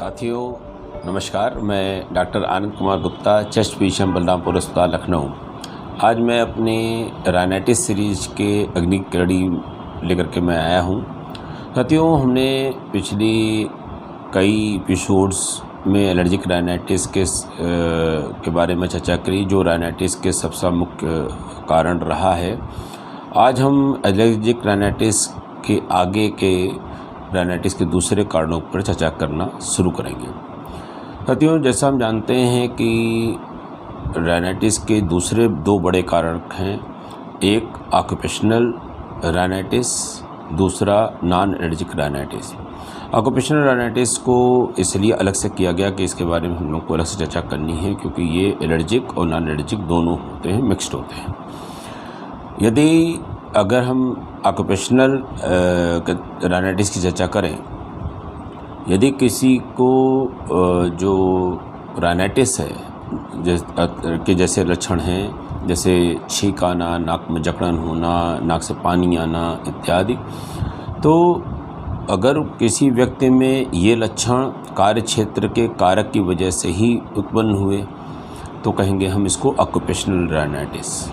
साथियों नमस्कार, मैं doctor Anand Kumar Gupta, chest physician Balrampur अस्पताल लखनऊ। आज मैं अपनी राइनाइटिस सीरीज़ के अगली कड़ी लेकर के मैं आया हूँ। साथियों, हमने पिछली कई एपिसोड्स में एलर्जिक राइनाइटिस के बारे में चर्चा करी, जो राइनाइटिस के सबसे मुख्य कारण रहा है। आज हम एलर्जिक राइनाइटिस के आगे के राइनाइटिस के दूसरे कारणों पर चर्चा करना शुरू करेंगे। साथियों, जैसा हम जानते हैं कि राइनाइटिस के दूसरे दो बड़े कारक हैं, एक ऑक्यूपेशनल राइनाइटिस, दूसरा non allergic rhinitis. Occupational rhinitis को इसलिए अलग से किया गया कि इसके बारे में हम लोग को अलग से चर्चा करनी है, क्योंकि ये एलर्जिक और नॉन एलर्जिक दोनों होते हैं, मिक्स्ड होते हैं। यदि अगर हम ऑक्यूपेशनल राइनाइटिस की चर्चा करें, यदि किसी को जो राइनाइटिस है के जैसे लक्षण हैं, जैसे छींक आना, नाक में जकड़न होना, नाक से पानी आना इत्यादि, तो अगर किसी व्यक्ति में ये लक्षण कार्य क्षेत्र के कारक की वजह से ही उत्पन्न हुए तो कहेंगे हम इसको ऑक्यूपेशनल राइनाइटिस।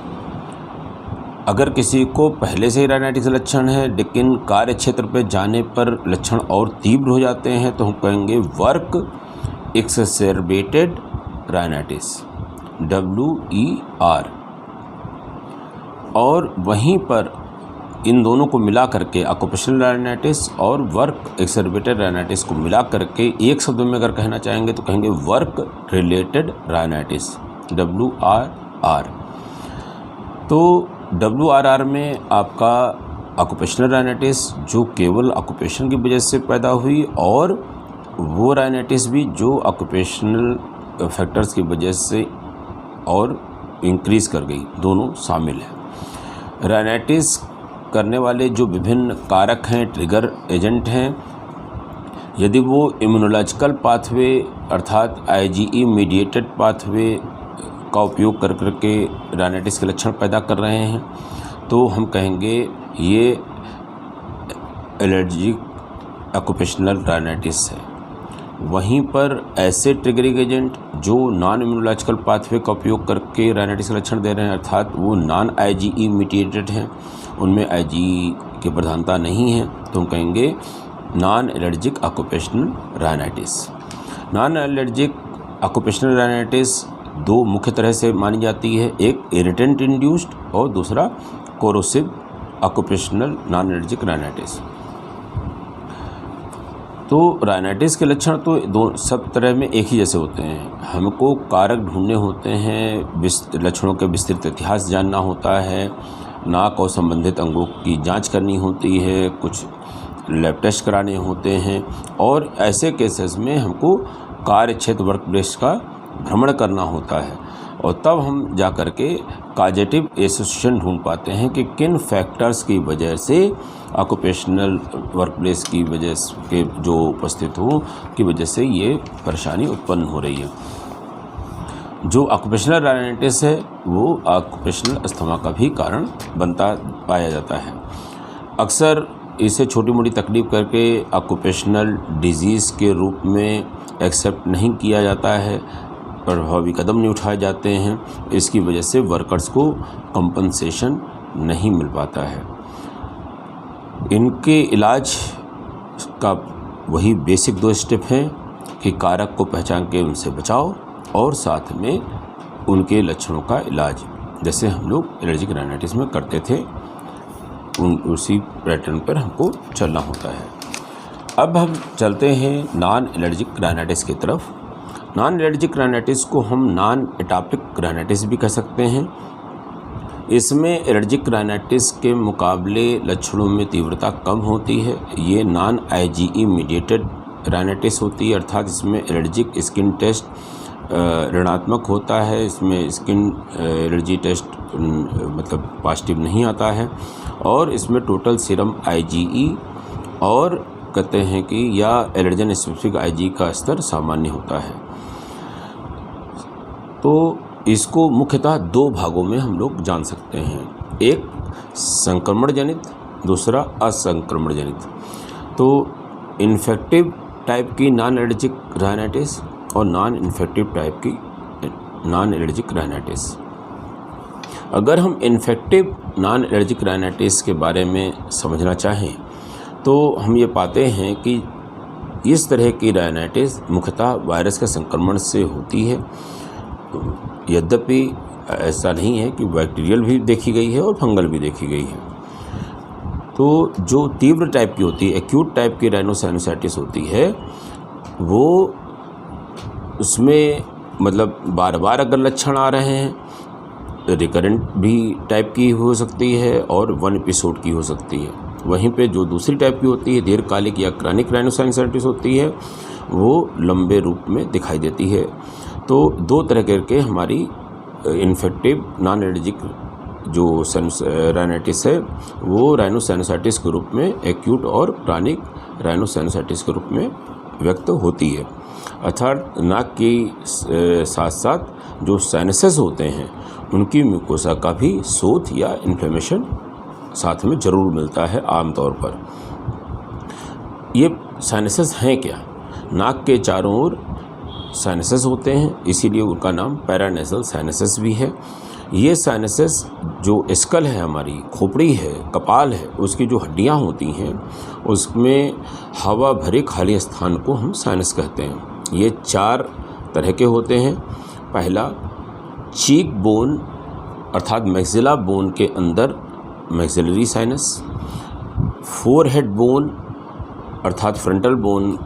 अगर किसी को पहले से ही राइनाइटिस लक्षण है लेकिन कार्य क्षेत्र पर जाने पर लक्षण और तीव्र हो जाते हैं तो हम कहेंगे वर्क एक्सरबेटेड राइनाइटिस, WER। और वहीं पर इन दोनों को मिला करके ऑक्यूपेशनल राइनाइटिस और वर्क एक्सरबेटेड राइनाइटिस को मिला करके एक शब्द में अगर कहना चाहेंगे तो कहेंगे वर्क रिलेटेड राइनाइटिस, WRR। तो WRR में आपका ऑक्यूपेशनल राइनाइटिस जो केवल ऑक्यूपेशन की वजह से पैदा हुई, और वो राइनाइटिस भी जो ऑक्यूपेशनल फैक्टर्स की वजह से और इंक्रीज़ कर गई, दोनों शामिल है। राइनाइटिस करने वाले जो विभिन्न कारक हैं, ट्रिगर एजेंट हैं, यदि वो इम्यूनोलॉजिकल पाथवे अर्थात IgE मीडिएटेड पाथवे का उपयोग कर करके राइनाइटिस के लक्षण पैदा कर रहे हैं तो हम कहेंगे ये एलर्जिक ऑक्यूपेशनल राइनाइटिस है। वहीं पर ऐसे ट्रिगरिंग एजेंट जो नॉन इम्यूनोलॉजिकल पाथवे का उपयोग करके राइनाइटिस के लक्षण दे रहे हैं, अर्थात वो नॉन IgE मीडिएटेड हैं, उनमें IgE की प्रधानता नहीं है, तो हम कहेंगे non allergic occupational rhinitis. Non allergic occupational rhinitis दो मुख्य तरह से मानी जाती है, एक इरिटेंट इंड्यूस्ड और दूसरा corrosive occupational non allergic rhinitis. तो राइनाइटिस के लक्षण तो दो सब तरह में एक ही जैसे होते हैं। हमको कारक ढूंढने होते हैं, लक्षणों के विस्तृत इतिहास जानना होता है, नाक और संबंधित अंगों की जांच करनी होती है, कुछ लैब टेस्ट कराने होते हैं, और ऐसे केसेस में हमको कार्य क्षेत्र वर्क प्लेस का भ्रमण करना होता है, और तब हम जा कर के कॉजेटिव एसोसिएशन ढूंढ पाते हैं कि किन फैक्टर्स की वजह से ऑक्यूपेशनल वर्क प्लेस की वजह के जो उपस्थित हो की वजह से ये परेशानी उत्पन्न हो रही है। जो ऑक्यूपेशनल राइनाइटिस है वो ऑक्यूपेशनल अस्थमा का भी कारण बनता पाया जाता है। अक्सर इसे छोटी मोटी तकलीफ करके ऑक्यूपेशनल डिजीज़ के रूप में एक्सेप्ट नहीं किया जाता है, प्रभावी कदम नहीं उठाए जाते हैं, इसकी वजह से वर्कर्स को कंपनसेशन नहीं मिल पाता है। इनके इलाज का वही बेसिक दो स्टेप हैं कि कारक को पहचान के उनसे बचाओ और साथ में उनके लक्षणों का इलाज, जैसे हम लोग एलर्जिक राइनाइटिस में करते थे, उसी पैटर्न पर हमको चलना होता है। अब हम चलते हैं नॉन एलर्जिक राइनाइटिस की तरफ। नॉन एलर्जिक राइनाइटिस को हम नॉन एटॉपिक राइनाइटिस भी कह सकते हैं। इसमें एलर्जिक राइनाइटिस के मुकाबले लक्षणों में तीव्रता कम होती है। ये नॉन IgE मीडिएटेड राइनाइटिस होती है, अर्थात इसमें एलर्जिक स्किन टेस्ट ऋणात्मक होता है, इसमें स्किन एलर्जी टेस्ट मतलब पॉजिटिव नहीं आता है, और इसमें टोटल सीरम IgE और कहते हैं कि या एलर्जन स्पेसिफिक IgE का स्तर सामान्य होता है। तो इसको मुख्यतः दो भागों में हम लोग जान सकते हैं, एक संक्रमण जनित, दूसरा असंक्रमण जनित। तो इन्फेक्टिव टाइप की नॉन एलर्जिक राइनाइटिस और नॉन इन्फेक्टिव टाइप की नॉन एलर्जिक राइनाइटिस। अगर हम इन्फेक्टिव नॉन एलर्जिक राइनाइटिस के बारे में समझना चाहें तो हम ये पाते हैं कि इस तरह की राइनाइटिस मुख्यतः वायरस के संक्रमण से होती है। यद्यपि ऐसा नहीं है कि बैक्टीरियल भी देखी गई है और फंगल भी देखी गई है। तो जो तीव्र टाइप की होती है, एक्यूट टाइप की राइनोसाइनोसाइटिस होती है, वो उसमें मतलब बार बार अगर लक्षण आ रहे हैं, रिकरेंट भी टाइप की हो सकती है और वन एपिसोड की हो सकती है। वहीं पे जो दूसरी टाइप की होती है, दीर्घकालिक या क्रॉनिक राइनोसाइनोसाइटिस होती है, वो लंबे रूप में दिखाई देती है। तो दो तरह करके हमारी इन्फेक्टिव नॉन एलर्जिक जो राइनाइटिस है वो राइनोसाइनोसाइटिस के रूप में एक्यूट और क्रॉनिक राइनोसाइनोसाइटिस के रूप में व्यक्त होती है। अर्थात नाक की साथ साथ जो साइनसेस होते हैं उनकी म्यूकोसा का भी शोथ या इन्फ्लेमेशन साथ में ज़रूर मिलता है आमतौर पर। ये साइनसेस हैं क्या? नाक के चारों ओर साइनसेस होते हैं, इसीलिए उनका नाम पैरानेसल साइनसेस भी है। ये साइनसेस जो स्कल है, हमारी खोपड़ी है, कपाल है, उसकी जो हड्डियां होती हैं उसमें हवा भरे खाली स्थान को हम साइनस कहते हैं। ये 4 तरह के होते हैं। पहला, चीक बोन अर्थात मैक्सिला बोन के अंदर मैक्सिलरी साइनस, फोरहेड बोन अर्थात फ्रंटल बोन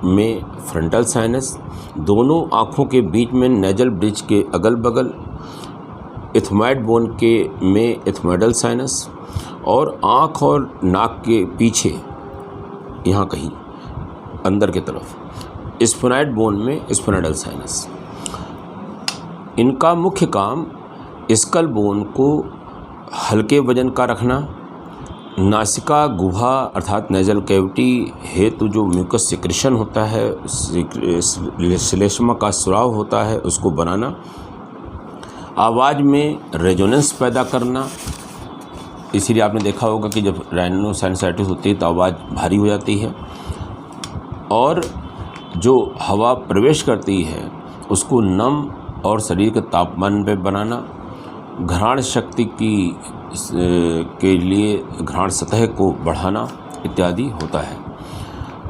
में फ्रंटल साइनस, दोनों आँखों के बीच में नेजल ब्रिज के अगल बगल इथमॉइड बोन के में इथमॉइडल साइनस, और आँख और नाक के पीछे यहाँ कहीं अंदर की तरफ स्फेनॉइड बोन में स्फेनॉइडल साइनस। इनका मुख्य काम स्कल बोन को हल्के वजन का रखना, नासिका गुहा अर्थात नेजल कैविटी हेतु जो म्यूकस सिक्रेशन होता है, श्लेष्मा का स्राव होता है, उसको बनाना, आवाज़ में रेजोनेंस पैदा करना। इसीलिए आपने देखा होगा कि जब राइनोसाइनोसाइटिस होती है तो आवाज़ भारी हो जाती है, और जो हवा प्रवेश करती है उसको नम और शरीर के तापमान पे बनाना, घ्राण शक्ति के लिए घ्राण सतह को बढ़ाना इत्यादि होता है।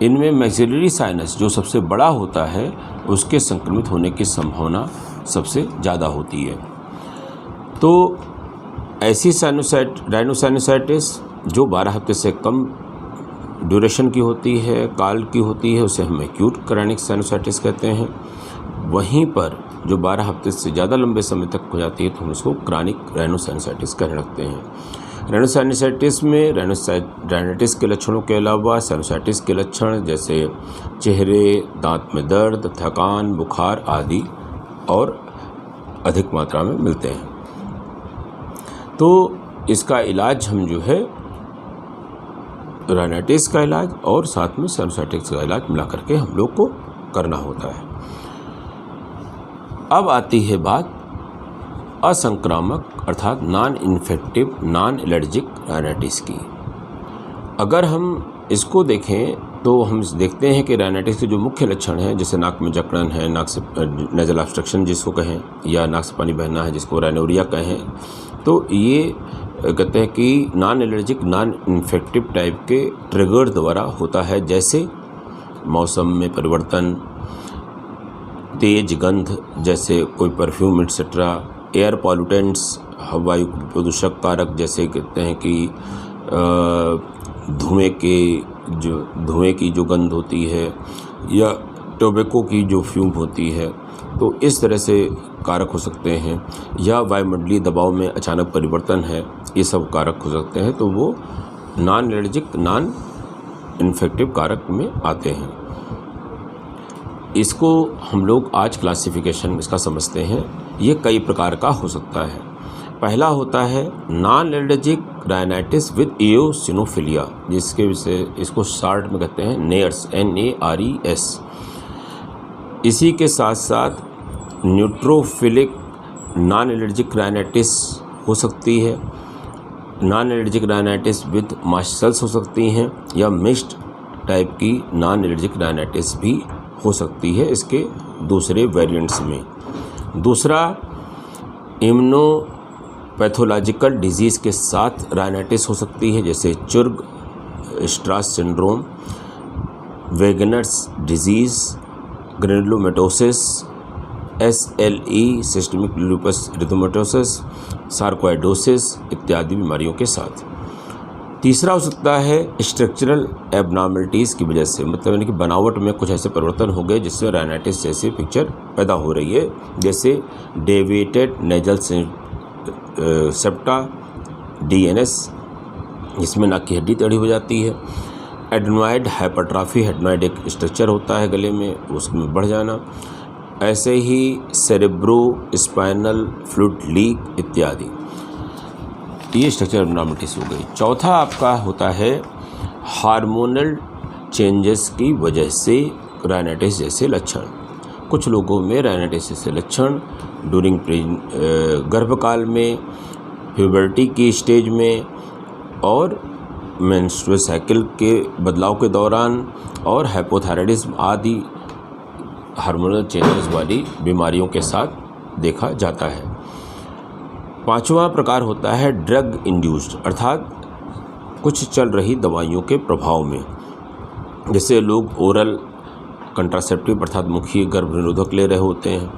इनमें मैक्सिलरी साइनस जो सबसे बड़ा होता है उसके संक्रमित होने की संभावना सबसे ज़्यादा होती है। तो ऐसी राइनोसाइनोसाइटिस जो 12 हफ्ते से कम ड्यूरेशन की होती है, काल की होती है, उसे हम एक्यूट क्रॉनिक साइनोसाइटिस कहते हैं। वहीं पर जो 12 हफ्ते से ज़्यादा लंबे समय तक हो जाती है तो हम उसको क्रॉनिक राइनोसाइनोसाइटिस कहने लगते हैं। राइनोसाइनोसाइटिस में राइनाइटिस के लक्षणों के अलावा साइनोसाइटिस के लक्षण जैसे चेहरे, दांत में दर्द, थकान, बुखार आदि और अधिक मात्रा में मिलते हैं। तो इसका इलाज हम जो है राइनाइटिस का इलाज और साथ में साइनोसाइटिस का इलाज मिला करके हम लोग को करना होता है। अब आती है बात असंक्रामक अर्थात non infective non allergic rhinitis की। अगर हम इसको देखें तो हम देखते हैं कि राइनाइटिस के जो मुख्य लक्षण हैं, जैसे नाक में जकड़न है, नाक से नेजल ऑब्स्ट्रक्शन जिसको कहें, या नाक से पानी बहना है जिसको राइनोरिया कहें, तो ये कहते हैं कि non allergic non infective type के ट्रिगर द्वारा होता है, जैसे मौसम में परिवर्तन, तेज गंध जैसे कोई परफ्यूम एक्सेट्रा, एयर पॉल्यूटेंट्स वायु प्रदूषक कारक जैसे कहते हैं कि धुएं की जो गंध होती है, या टोबैको की जो फ्यूम होती है, तो इस तरह से कारक हो सकते हैं, या वायुमंडलीय दबाव में अचानक परिवर्तन है, ये सब कारक हो सकते हैं। तो वो नॉन एलर्जिक नॉन इन्फेक्टिव कारक में आते हैं। इसको हम लोग आज क्लासिफिकेशन इसका समझते हैं। ये कई प्रकार का हो सकता है। पहला होता है नॉन एलर्जिक राइनाइटिस विद एओसिनोफिलिया, जिसके विषय इसको शॉर्ट में कहते हैं नेयर्स, NARES। इसी के साथ साथ न्यूट्रोफिलिक नॉन एलर्जिक राइनाइटिस हो सकती है, नॉन एलर्जिक राइनाइटिस विद मास्टल्स हो सकती हैं, या मिक्स्ड टाइप की नॉन एलर्जिक राइनाइटिस भी हो सकती है इसके दूसरे वेरिएंट्स में। दूसरा, इम्यूनोपैथोलॉजिकल डिजीज़ के साथ राइनाइटिस हो सकती है, जैसे Churg, Strauss syndrome, Wegener's disease, granulomatosis, SLE systemic lupus erythematosus, sarcoidosis इत्यादि बीमारियों के साथ। तीसरा हो सकता है स्ट्रक्चरल एबनॉर्मलिटीज़ की वजह से, मतलब यानी कि बनावट में कुछ ऐसे परिवर्तन हो गए जिससे राइनाइटिस जैसी पिक्चर पैदा हो रही है, जैसे डेविएटेड नेजल सेप्टा DNS, जिसमें नाक की हड्डी टेढ़ी हो जाती है। एडेनॉइड हाइपरट्रॉफी, एडेनॉइड एक स्ट्रक्चर होता है गले में, उसमें बढ़ जाना। ऐसे ही सेरेब्रो स्पाइनल फ्लूइड लीक इत्यादि, ये स्ट्रक्चर एबनॉर्मलिटीज़ हो गई। चौथा आपका होता है हार्मोनल चेंजेस की वजह से राइनाइटिस जैसे लक्षण। कुछ लोगों में राइनाइटिस जैसे लक्षण ड्यूरिंग गर्भकाल में, प्यूबर्टी की स्टेज में और मेंस्ट्रुअल साइकिल के बदलाव के दौरान और हाइपोथायराइडिज्म आदि हार्मोनल चेंजेस वाली बीमारियों के साथ देखा जाता है। पांचवा प्रकार होता है ड्रग इंड्यूस्ड, अर्थात कुछ चल रही दवाइयों के प्रभाव में, जैसे लोग ओरल कंट्रासेप्टिव अर्थात मुखी गर्भ निरोधक ले रहे होते हैं,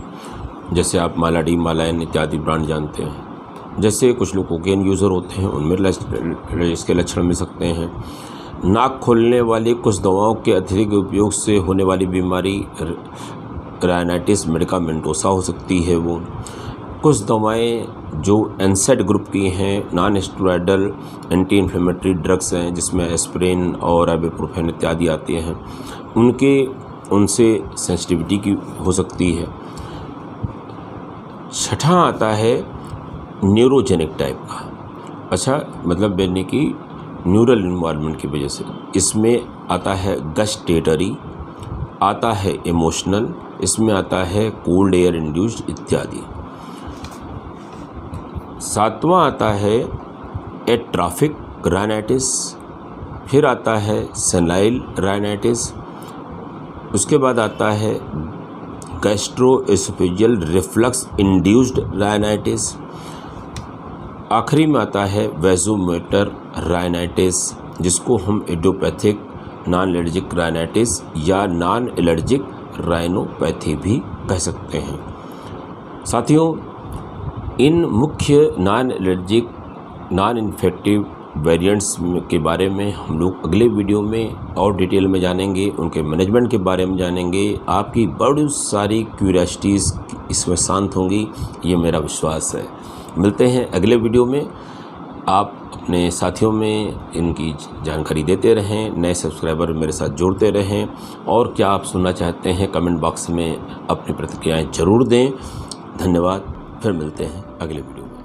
जैसे आप मालाडी, मालायन इत्यादि ब्रांड जानते हैं। जैसे कुछ लोग कोकेन यूज़र होते हैं, उनमें इसके लक्षण मिल सकते हैं। नाक खोलने वाली कुछ दवाओं के अत्यधिक उपयोग से होने वाली बीमारी राइनाइटिस मेडिकामेंटोसा हो सकती है। वो कुछ दवाएं जो एनसेड ग्रुप की हैं, non steroidal anti inflammatory drugs हैं, जिसमें एस्पिरिन और आइबुप्रोफेन इत्यादि आती हैं, उनसे सेंसिटिविटी की हो सकती है। छठा आता है न्यूरोजेनिक टाइप का, अच्छा मतलब यानी कि न्यूरल इन्वायरमेंट की वजह से। इसमें आता है गस्टेटरी, आता है इमोशनल, इसमें आता है कोल्ड एयर इंड्यूस्ड इत्यादि। सातवां आता है एट्रॉफिक राइनाइटिस, फिर आता है सेनाइल राइनाइटिस, उसके बाद आता है गैस्ट्रोएसोफेजियल रिफ्लक्स इंड्यूस्ड राइनाइटिस, आखिरी में आता है वैसोमोटर राइनाइटिस, जिसको हम इडियोपैथिक नॉन एलर्जिक राइनाइटिस या नॉन एलर्जिक राइनोपैथी भी कह सकते हैं। साथियों, इन मुख्य non allergic non infective variants के बारे में हम लोग अगले वीडियो में और डिटेल में जानेंगे, उनके मैनेजमेंट के बारे में जानेंगे। आपकी बहुत सारी क्यूरियोसिटीज़ इसमें शांत होंगी, ये मेरा विश्वास है। मिलते हैं अगले वीडियो में। आप अपने साथियों में इनकी जानकारी देते रहें, नए सब्सक्राइबर मेरे साथ जोड़ते रहें, और क्या आप सुनना चाहते हैं कमेंट बॉक्स में अपनी प्रतिक्रियाएं ज़रूर दें। धन्यवाद, फिर मिलते हैं अगले वीडियो में।